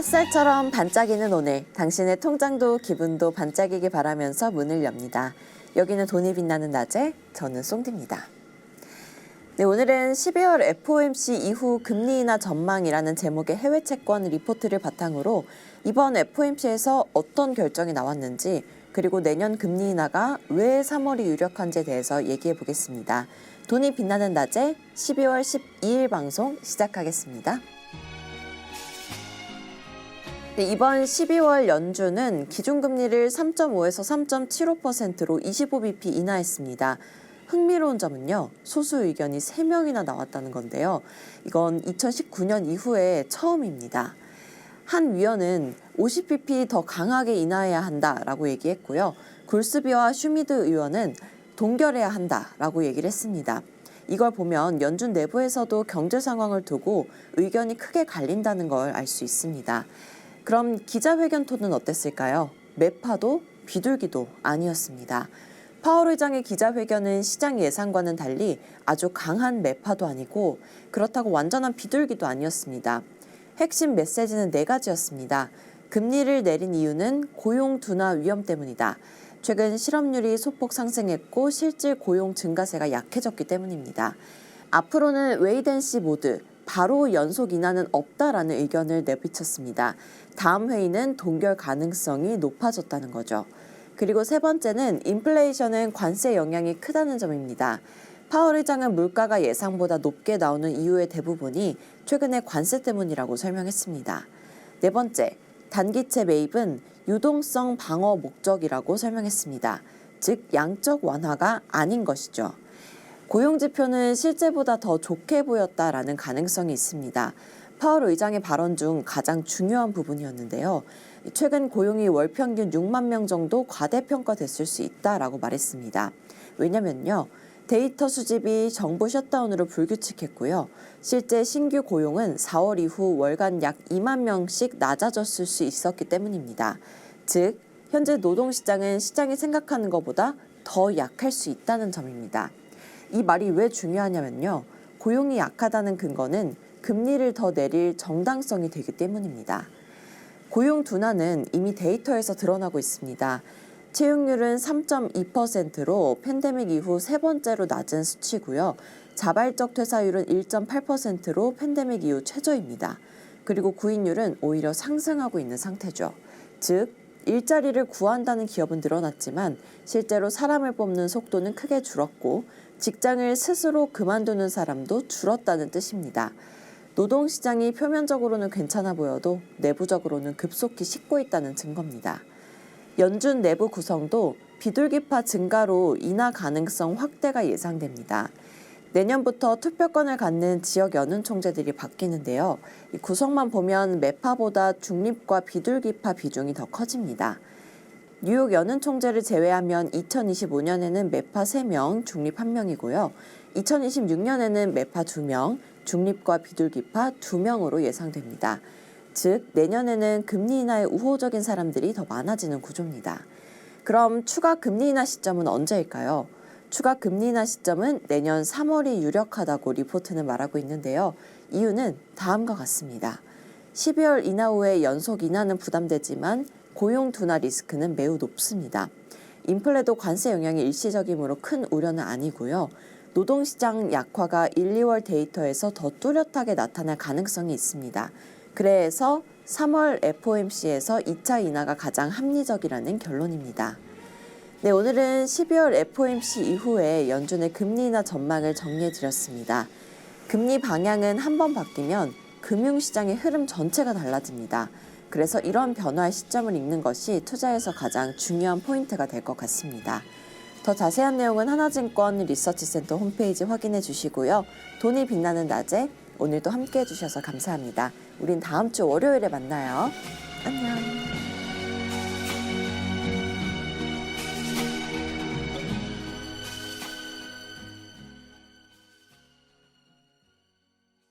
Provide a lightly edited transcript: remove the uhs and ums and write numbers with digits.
햇살처럼 반짝이는 오늘, 당신의 통장도 기분도 반짝이길 바라면서 문을 엽니다. 여기는 돈이 빛나는 낮에, 저는 송디입니다. 네, 오늘은 12월 FOMC 이후 금리 인하 전망이라는 제목의 해외 채권 리포트를 바탕으로 이번 FOMC에서 어떤 결정이 나왔는지, 그리고 내년 금리 인하가 왜 3월이 유력한지에 대해서 얘기해 보겠습니다. 돈이 빛나는 낮에 12월 12일 방송 시작하겠습니다. 네, 이번 12월 연준은 기준금리를 3.5에서 3.75%로 25bp 인하했습니다. 흥미로운 점은요, 소수 의견이 3명이나 나왔다는 건데요. 이건 2019년 이후에 처음입니다. 한 위원은 50bp 더 강하게 인하해야 한다라고 얘기했고요. 굴스비와 슈미드 의원은 동결해야 한다라고 얘기를 했습니다. 이걸 보면 연준 내부에서도 경제 상황을 두고 의견이 크게 갈린다는 걸 알 수 있습니다. 그럼 기자회견 톤은 어땠을까요? 매파도 비둘기도 아니었습니다. 파월 의장의 기자회견은 시장 예상과는 달리 아주 강한 매파도 아니고 그렇다고 완전한 비둘기도 아니었습니다. 핵심 메시지는 4가지였습니다. 금리를 내린 이유는 고용 둔화 위험 때문이다. 최근 실업률이 소폭 상승했고 실질 고용 증가세가 약해졌기 때문입니다. 앞으로는 웨이앤시 모드, 바로 연속 인하는 없다라는 의견을 내비쳤습니다. 다음 회의는 동결 가능성이 높아졌다는 거죠. 그리고 세 번째는 인플레이션은 관세 영향이 크다는 점입니다. 파월 의장은 물가가 예상보다 높게 나오는 이유의 대부분이 최근의 관세 때문이라고 설명했습니다. 네 번째, 단기채 매입은 유동성 방어 목적이라고 설명했습니다. 즉, 양적 완화가 아닌 것이죠. 고용지표는 실제보다 더 좋게 보였다라는 가능성이 있습니다. 파월 의장의 발언 중 가장 중요한 부분이었는데요. 최근 고용이 월 평균 6만 명 정도 과대평가됐을 수 있다라고 말했습니다. 왜냐면요, 데이터 수집이 정부 셧다운으로 불규칙했고요. 실제 신규 고용은 4월 이후 월간 약 2만 명씩 낮아졌을 수 있었기 때문입니다. 즉, 현재 노동시장은 시장이 생각하는 것보다 더 약할 수 있다는 점입니다. 이 말이 왜 중요하냐면요, 고용이 약하다는 근거는 금리를 더 내릴 정당성이 되기 때문입니다. 고용 둔화는 이미 데이터에서 드러나고 있습니다. 채용률은 3.2%로 팬데믹 이후 세 번째로 낮은 수치고요. 자발적 퇴사율은 1.8%로 팬데믹 이후 최저입니다. 그리고 구인율은 오히려 상승하고 있는 상태죠. 즉, 일자리를 구한다는 기업은 늘어났지만 실제로 사람을 뽑는 속도는 크게 줄었고 직장을 스스로 그만두는 사람도 줄었다는 뜻입니다. 노동시장이 표면적으로는 괜찮아 보여도 내부적으로는 급속히 식고 있다는 증거입니다. 연준 내부 구성도 비둘기파 증가로 인하 가능성 확대가 예상됩니다. 내년부터 투표권을 갖는 지역 연은 총재들이 바뀌는데요. 이 구성만 보면 매파보다 중립과 비둘기파 비중이 더 커집니다. 뉴욕 연은 총재를 제외하면 2025년에는 매파 3명, 중립 1명이고요. 2026년에는 매파 2명, 중립과 비둘기파 2명으로 예상됩니다. 즉, 내년에는 금리 인하에 우호적인 사람들이 더 많아지는 구조입니다. 그럼 추가 금리 인하 시점은 언제일까요? 추가 금리 인하 시점은 내년 3월이 유력하다고 리포트는 말하고 있는데요. 이유는 다음과 같습니다. 12월 인하 후에 연속 인하는 부담되지만 고용 둔화 리스크는 매우 높습니다. 인플레도 관세 영향이 일시적이므로 큰 우려는 아니고요. 노동시장 약화가 1, 2월 데이터에서 더 뚜렷하게 나타날 가능성이 있습니다. 그래서 3월 FOMC에서 2차 인하가 가장 합리적이라는 결론입니다. 네, 오늘은 12월 FOMC 이후에 연준의 금리 인하 전망을 정리해드렸습니다. 금리 방향은 한번 바뀌면 금융시장의 흐름 전체가 달라집니다. 그래서 이런 변화의 시점을 읽는 것이 투자에서 가장 중요한 포인트가 될 것 같습니다. 더 자세한 내용은 하나증권 리서치센터 홈페이지 확인해 주시고요. 돈이 빛나는 낮에 오늘도 함께해 주셔서 감사합니다. 우린 다음 주 월요일에 만나요. 안녕.